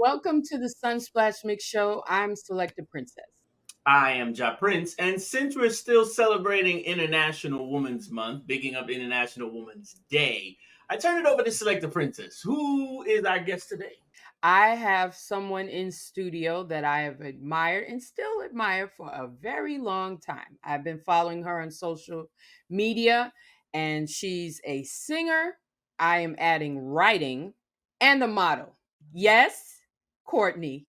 Welcome to the Sunsplash Mix Show. I'm Selecta Princess. I am Ja Prince, and since we're still celebrating International Women's Month, bigging up International Women's Day, I turn it over to Select the Princess. Who is our guest today? I have someone in studio that I have admired and still admire for a very long time. I've been following her on social media, and she's a singer. I am adding writing and a model. Yes, Courtney.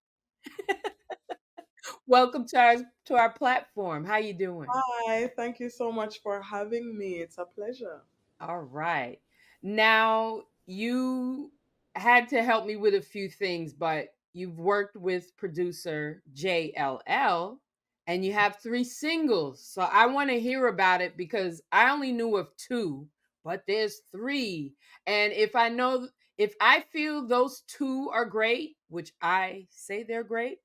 Welcome to our platform. How you doing? Hi, thank you so much for having me. It's a pleasure. All right. Now, you had to help me with a few things, but you've worked with producer JLL and you have three singles. So I want to hear about it because I only knew of two, but there's three. And if I feel those two are great, which I say they're great,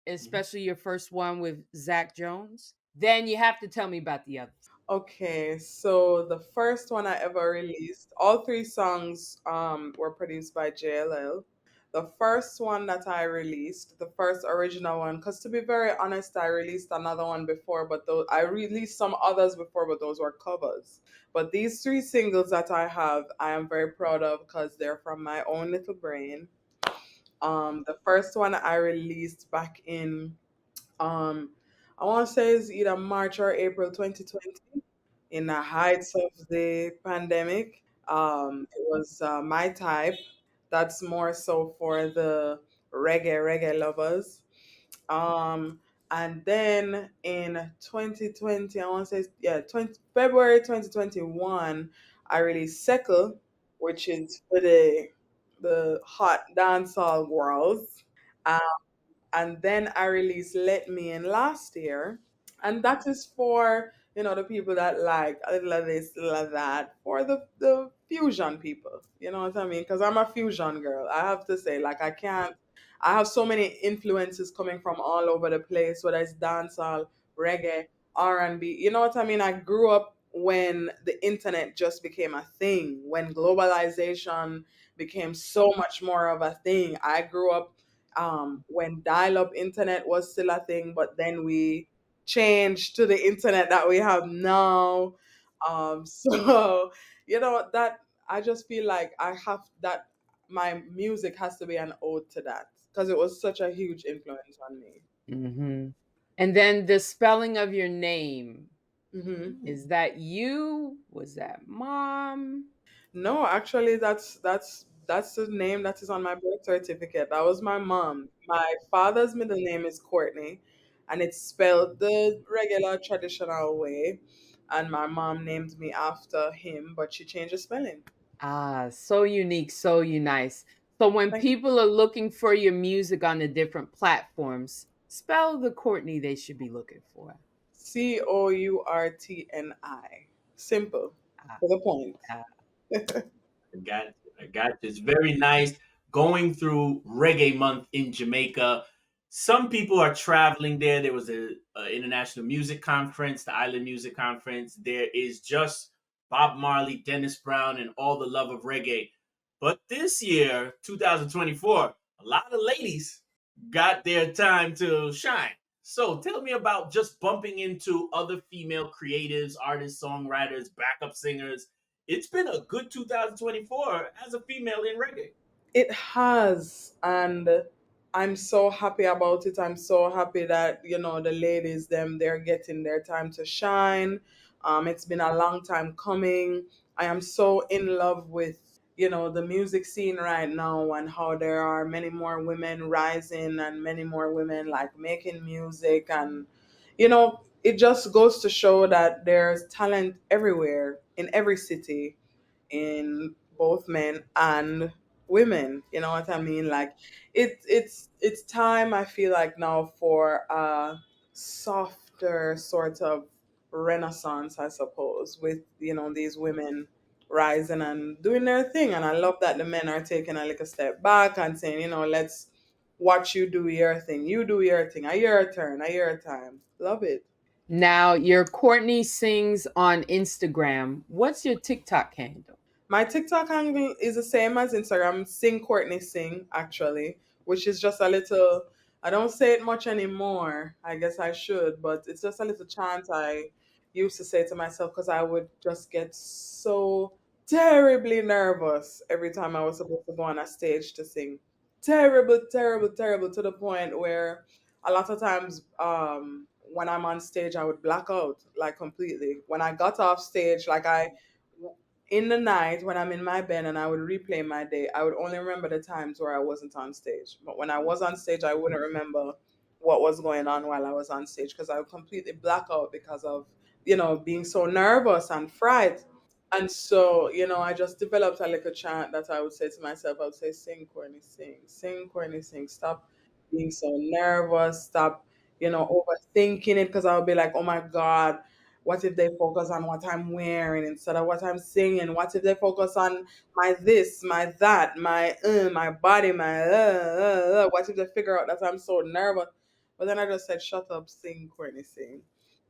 especially your first one with Zach Jones, then you have to tell me about the others. Okay, so the first one I ever released, all three songs were produced by JLL. The first one that I released, the first original one, because to be very honest, I released another one before, but those, I released some others before, but those were covers. But these three singles that I have, I am very proud of because they're from my own little brain. The first one I released back in um, I want to say it's either March or April 2020 in the heights of the pandemic. It was My Type. That's more so for the reggae lovers. Um, and then in 2020, I want to say, yeah, 20, February 2021, I released Seckle, which is for the hot dancehall girls. And then I released Let Me In last year. And that is for, the people that like a little of this, a little of that, for the fusion people. You know what I mean? Because I'm a fusion girl. I have to say, like, I have so many influences coming from all over the place, whether it's dancehall, reggae, R&B. You know what I mean? I grew up when the internet just became a thing, when globalization became so much more of a thing. I grew up when dial-up internet was still a thing, but then we changed to the internet that we have now. So that I just feel like I have that my music has to be an ode to that because it was such a huge influence on me. Hmm. And then the spelling of your name. Hmm. Is that you? Was that mom? No, actually, that's the name that is on my birth certificate. That was my mom. My father's middle name is Courtney, and it's spelled the regular traditional way. And my mom named me after him, but she changed the spelling. Ah, so unique, so you nice. So when Thank you. people are looking for your music on the different platforms, spell the Courtney they should be looking for. Courtni. Simple, Ah, to the point. ah. I got you. I got you. It's very nice going through Reggae Month in Jamaica. Some people are traveling there. There was a international music conference, the Island Music Conference. There is just Bob Marley, Dennis Brown, and all the love of reggae. But this year, 2024, a lot of ladies got their time to shine. So tell me about just bumping into other female creatives, artists, songwriters, backup singers. It's been a good 2024 as a female in reggae. It has, and I'm so happy about it. I'm so happy that the ladies they're getting their time to shine. It's been a long time coming. I am so in love with the music scene right now and how there are many more women rising and many more women like making music, and it just goes to show that there's talent everywhere in every city, in both men and women. You know what I mean? Like it's time, I feel like, now for a softer sort of renaissance, I suppose, with these women rising and doing their thing. And I love that the men are taking a little step back and saying, let's watch you do your thing. You do your thing. A your turn, a your time. Love it. Now, your Courtney sings on Instagram. What's your TikTok handle? My TikTok handle is the same as Instagram, Sing Courtney Sing, actually. which is just a little, I don't say it much anymore. I guess I should, but it's just a little chant I used to say to myself because I would just get so terribly nervous every time I was supposed to go on a stage to sing. Terrible, terrible, terrible, to the point where a lot of times when I'm on stage, I would black out like completely. When I got off stage, like in the night when I'm in my bed and I would replay my day, I would only remember the times where I wasn't on stage. But when I was on stage, I wouldn't remember what was going on while I was on stage because I would completely black out because of, being so nervous and fright. And so, I just developed a little chant that I would say to myself. I would say, sing, Courtney, sing, Courtney, sing. Stop being so nervous. Stop, overthinking it because I would be like, oh my God, what if they focus on what I'm wearing instead of what I'm singing? What if they focus on my this, my that, my body, what if they figure out that I'm so nervous? But then I just said, shut up, sing, Courtney, sing.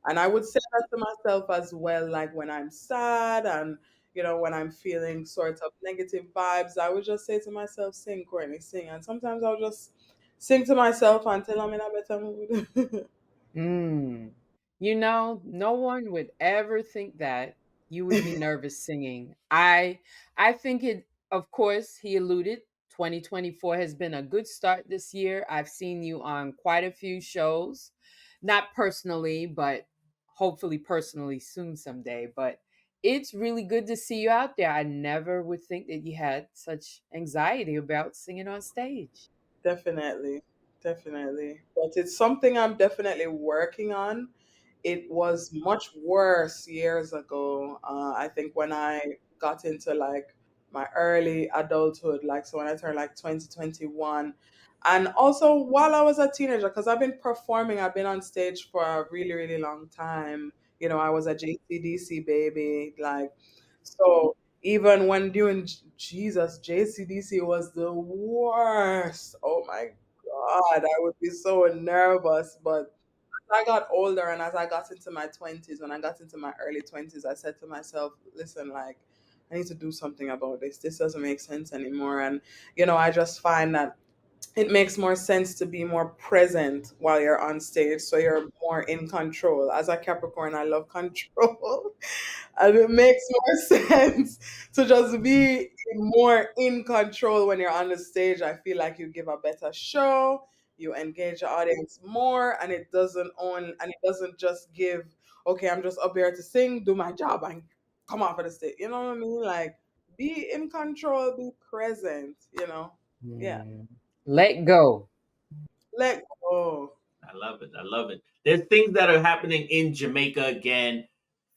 And I would say that to myself as well, like when I'm sad and, when I'm feeling sort of negative vibes, I would just say to myself, sing, Courtney, sing. And sometimes I'll just sing to myself until I'm in a better mood. Mm. No one would ever think that you would be nervous singing. I think it, of course, he alluded 2024 has been a good start this year. I've seen you on quite a few shows. Not personally, but hopefully personally soon someday, but it's really good to see you out there. I never would think that you had such anxiety about singing on stage. Definitely, definitely. But it's something I'm definitely working on. It was much worse years ago. I think when I got into like my early adulthood, like so when I turned like 2021. And also while I was a teenager, because I've been performing, I've been on stage for a really, really long time. I was a JCDC baby. Like, so even when doing Jesus, JCDC was the worst. Oh my God, I would be so nervous. But as I got older and as I got into my 20s, when I got into my early 20s, I said to myself, listen, like, I need to do something about this. This doesn't make sense anymore. And, I just find that it makes more sense to be more present while you're on stage so you're more in control. As a Capricorn, I love control. And it makes more sense to just be more in control when you're on the stage. I feel like you give a better show, you engage the audience more, and it doesn't just give, okay, I'm just up here to sing, do my job, and come off of the stage. You know what I mean? Like, be in control, be present, Yeah. Mm. Let go. Let go. I love it. I love it. There's things that are happening in Jamaica again.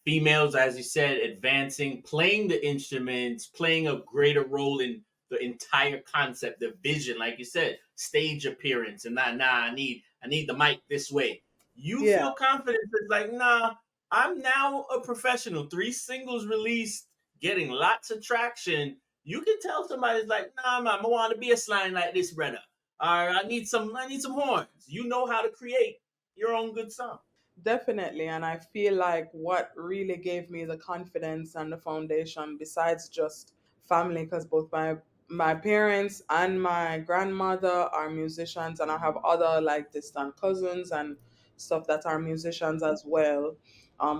Females, as you said, advancing, playing the instruments, playing a greater role in the entire concept, the vision, like you said, stage appearance, and not nah, I need the mic this way. You Yeah, feel confident. It's like, nah, I'm now a professional. 3 singles released, getting lots of traction. You can tell somebody's like, nah, man, I want to be a slime like this, brother. Or I need some horns. You know how to create your own good song. definitely. And I feel like what really gave me the confidence and the foundation, besides just family, because both my parents and my grandmother are musicians, and I have other like distant cousins and stuff that are musicians as well.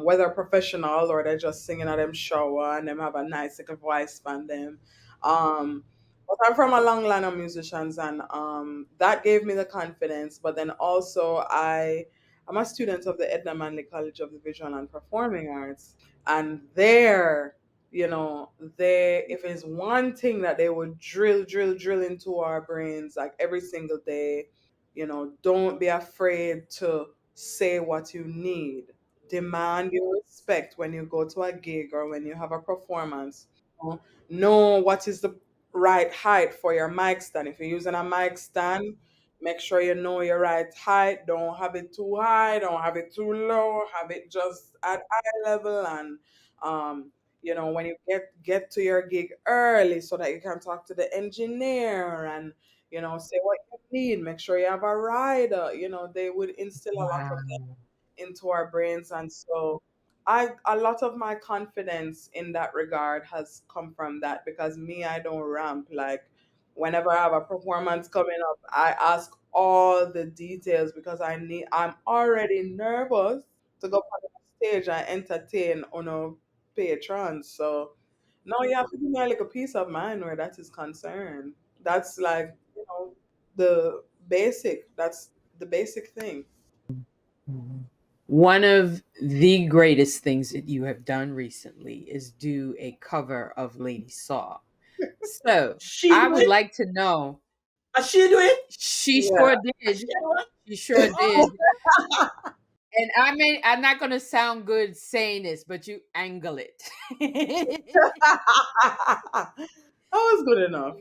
Whether professional or they're just singing at them shower and them have a nice little voice band them. Um, but I'm from a long line of musicians, and that gave me the confidence. But then also I'm a student of the Edna Manley College of the Visual and Performing Arts, and there, they if it's one thing that they would drill into our brains like every single day, don't be afraid to say what you need. Demand your respect when you go to a gig or when you have a performance. Know what is the right height for your mic stand. If you're using a mic stand, make sure you know your right height. Don't have it too high, don't have it too low, have it just at eye level. And when you get to your gig early so that you can talk to the engineer and say what you need. Make sure you have a rider. They would instill a lot of Wow. into our brains. And so a lot of my confidence in that regard has come from that, because me, I don't ramp. Like, Whenever I have a performance coming up, I ask all the details because I'm already nervous to go on the stage and entertain on a patrons. So no, you have to give me like a peace of mind where that is concerned. That's like, the that's the basic thing. One of the greatest things that you have done recently is do a cover of Lady Saw. So She I do would it? like to know. She do it? She Yeah. sure She did. do it? She sure Oh. did. And I'm not gonna sound good saying this, but you angle it. That was good enough.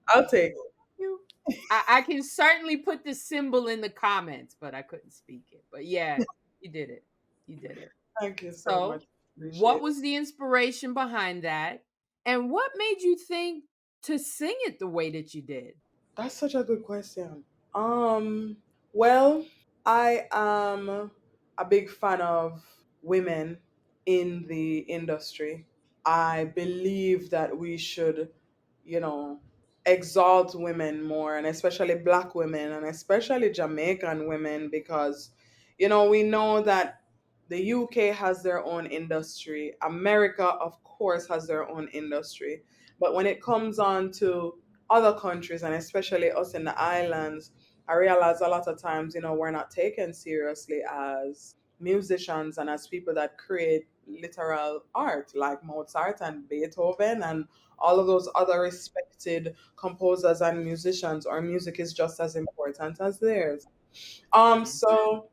I'll take it. You- I can certainly put the symbol in the comments, but I couldn't speak it. But yeah, you did it. You did it. Thank you so So, much. what Appreciate it. was the inspiration behind that? And what made you think to sing it the way that you did? That's such a good question. Well, I am a big fan of women in the industry. I believe that we should, you know, exalt women more, and especially black women, and especially Jamaican women, because, we know that the UK has their own industry. America, of course, has their own industry. But when it comes on to other countries, and especially us in the islands, I realize a lot of times, we're not taken seriously as musicians and as people that create literal art like Mozart and Beethoven and all of those other respected composers and musicians. Our music is just as important as theirs. Mhm. So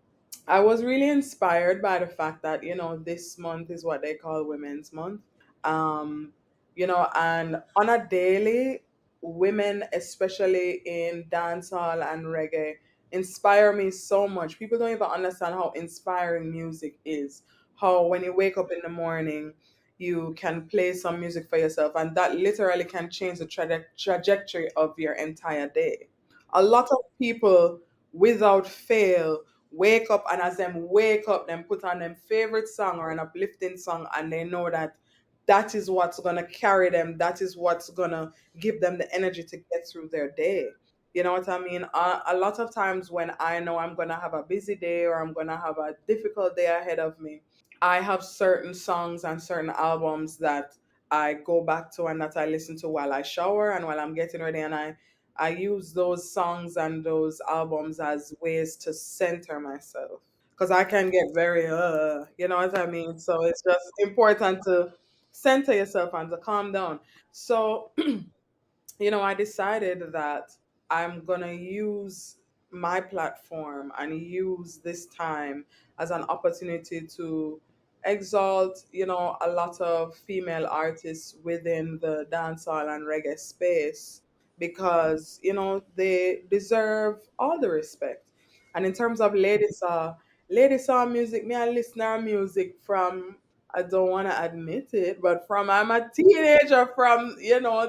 I was really inspired by the fact that, this month is what they call Women's Month. Um, and on a daily, women, especially in dancehall and reggae, inspire me so much. People don't even understand how inspiring music is. How when you wake up in the morning, you can play some music for yourself, and that literally can change the trajectory of your entire day. A lot of people, without fail, wake up, and as them wake up, them put on them favorite song or an uplifting song, and they know that that is what's gonna carry them. That is what's gonna give them the energy to get through their day. You know what I mean? A lot of times when I know I'm gonna have a busy day or I'm gonna have a difficult day ahead of me, I have certain songs and certain albums that I go back to and that I listen to while I shower and while I'm getting ready, and I use those songs and those albums as ways to center myself because I can get very you know what I mean. So it's just important to center yourself and to calm down. So I decided that I'm going to use my platform and use this time as an opportunity to exalt, a lot of female artists within the dancehall and reggae space because, they deserve all the respect. And in terms of Lady Saw music, me I listen to her music from, I don't want to admit it, but from I'm a teenager, from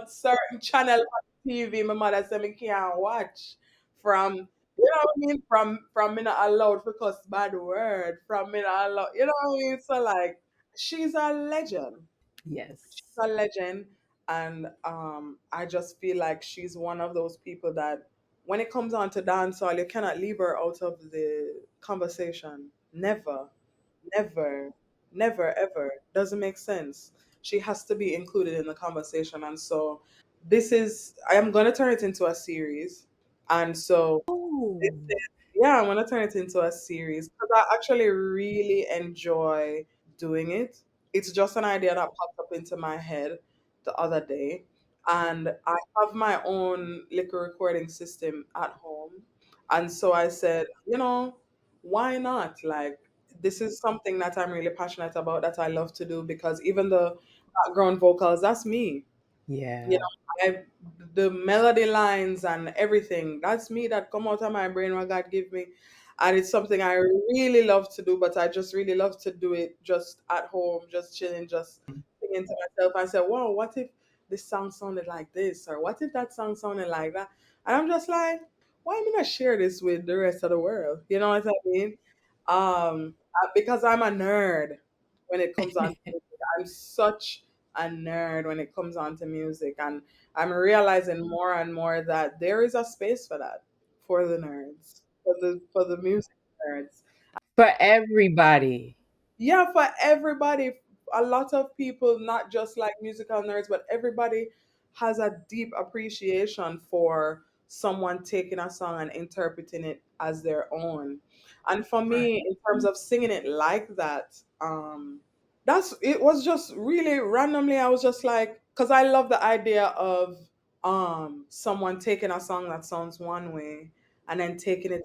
certain channel on TV, my mother said me can't watch. From what I mean, from me not allowed to cuss bad word, from me not allowed, what I mean. So like, she's a legend. She's Yes. a legend, and I just feel like she's one of those people that when it comes on to dancehall, you cannot leave her out of the conversation. Never. Never, never, ever. Doesn't make sense. She has to be included in the conversation. And so I am going to turn it into a series. And so this Oh, is, yeah, I'm going to turn it into a series because I actually really enjoy doing it. It's just an idea that popped up into my head the other day. And I have my own liquor recording system at home. And so I said, why not? Like, this is something that I'm really passionate about that I love to do because even the background vocals, that's me. You yeah. know, the melody lines and everything, that's me that come out of my brain what God give me. And it's something I really love to do, but I just really love to do it just at home, just chilling, just thinking to myself and say, wow, what if this song sounded like this? Or what if that song sounded like that? And I'm just like, why am I not share this with the rest of the world? You know what I mean? Because I'm a nerd when it comes on to music. I'm such a nerd when it comes on to music, and I'm realizing more and more that there is a space for that, for the nerds, for the music nerds. For everybody. Yeah, for everybody. A lot of people, not just like musical nerds, but everybody has a deep appreciation for someone taking a song and interpreting it as their own. And for Right. me, in terms of singing it like that, that's it was just really randomly. I was just like, because I love the idea of someone taking a song that sounds one way and then taking it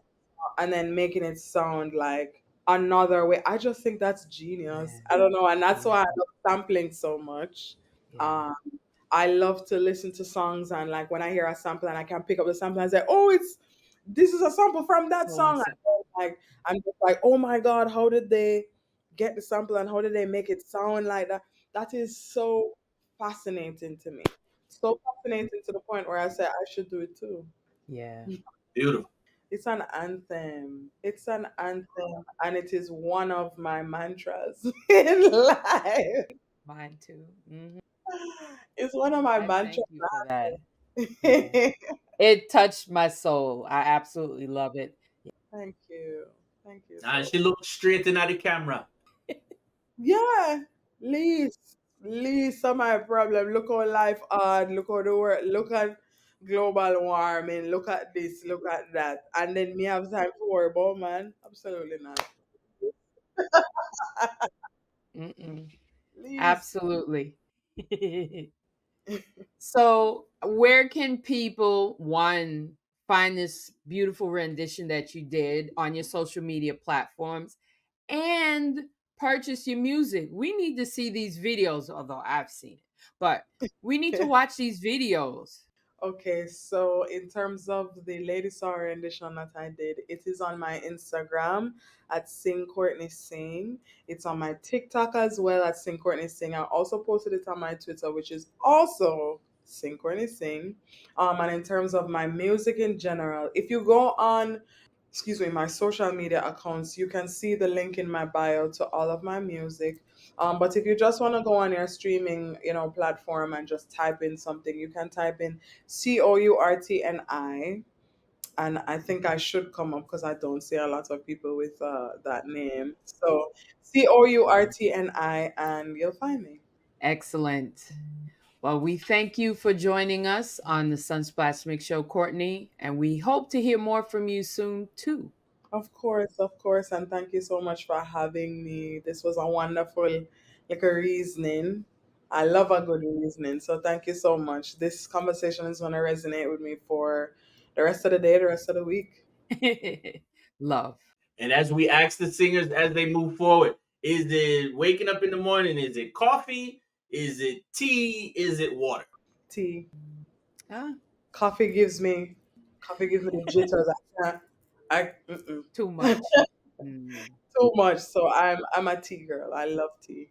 and then making it sound like another way. I just think that's genius. Yeah. I don't know, and that's Yeah. why I love sampling so much. Yeah. Um, I love to listen to songs, and like when I hear a sample and I can pick up the sample and say, "Oh, it's this is a sample from that So and song." so. And then, like I'm just like, "Oh my god, how did they get the sample and how did they make it sound like that?" That is so fascinating to me. So fascinating to the point where I say I should do it too. Yeah. Beautiful. It's an anthem. It's an anthem, and it is one of my mantras in life. Mine too. It's one of my I mantras. thank you for that. Yeah. It touched my soul. I absolutely love it. Thank you. Thank you And so she looked straight into the camera. yeah. Least of my problem. Look how life hard, look how the world, look at global warming, look at this, look at that. And then me have time to worry about man. Absolutely not. Mm-mm. Least. Absolutely. So, where can people, one, find this beautiful rendition that you did on your social media platforms and purchase your music? We need to see these videos, although I've seen it, but we need to watch these videos. Okay, so in terms of the Lady Sorrow rendition that I did, it is on my Instagram at Sing Courtney Sing. It's on my TikTok as well at Sing Courtney Sing. I also posted it on my Twitter, which is also Sing Courtney Sing. And in terms of my music in general, if you go on excuse me, my social media accounts, you can see the link in my bio to all of my music. But if you just want to go on your streaming, platform and just type in something, you can type in Courtni, and I think I should come up because I don't see a lot of people with that name. So Courtni, and you'll find me. Excellent. Well, we thank you for joining us on the Sunsplash Mix Show, Courtney, and we hope to hear more from you soon, too. Of course, and thank you so much for having me. This was a wonderful, like a reasoning. I love a good reasoning, so thank you so much. This conversation is going to resonate with me for the rest of the day, the rest of the week. Love. And as we ask the singers as they move forward, is it waking up in the morning? Is it coffee? Is it tea? Is it water? Tea, Ah, coffee gives me the jitters. I can't, too much. Mm. too much. So I'm a tea girl. I love tea.